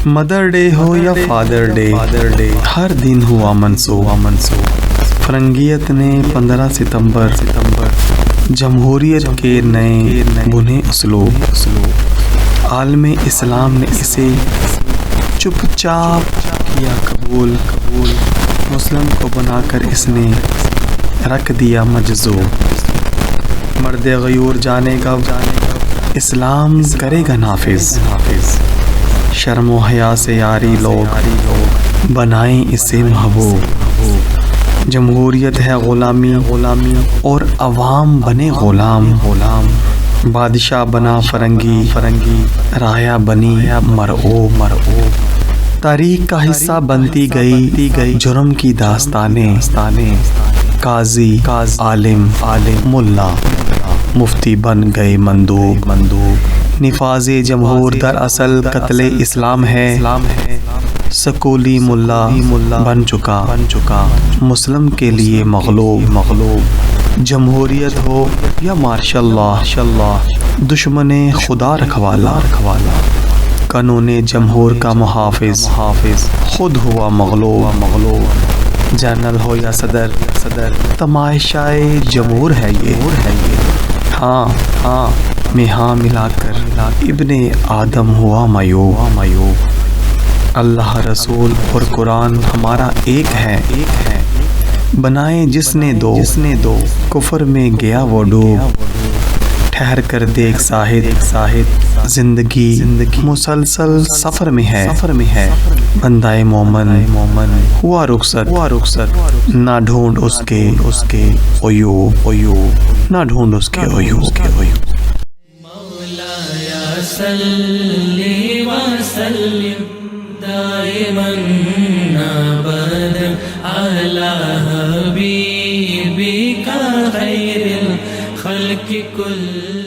Mother day ہو یا father day, ہر دن ہوا منسوخ۔ فرنگیت نے 15 ستمبر جمہوریت کے نئے بنے اسلوب، عالم اسلام نے اسے چپ چاپ کیا قبول، مسلم کو بنا کر اس نے رکھ دیا مجذوب۔ مرد غیور جانے گا اسلام کرے گا نافذ، شرم و حیا سے یاری لوگ بنائیں اسے محبوب۔ جمہوریت ہے غلامی اور عوام بنے غلام، بادشاہ بنا فرنگی رایا بنی مرعوب۔ تاریخ کا حصہ بنتی گئی جرم کی داستانیں، قاضی عالم ملا مفتی بن گئے مندوب۔ نفاذ جمہور دراصل قتل اسلام ہے، سکولی ملا بن چکا مسلم کے لیے مغلوب۔ جمہوریت ہو یا مارشل لا، دشمن خدا رکھوالا، قانون جمہور کا محافظ خود ہوا مغلوب۔ جنرل ہو یا صدر، تماشائے جمہور ہے یہ، ہاں میں ہاں ملا کر ابن آدم ہوا معیوب۔ اللہ رسول اور قرآن ہمارا ایک ہے، بنائے جس نے دو، کفر میں گیا وہ ڈوب۔ ٹھہر کر دیکھ زاہد، زندگی مسلسل سفر میں ہے، بندہ مومن ہوا رخصت، نہ ڈھونڈ اس کے عیوب، نہ ڈھونڈ اس کے عیوب۔ مولایا صلی وسلم دائما ابدا علی حبیبک خیر الخلق کل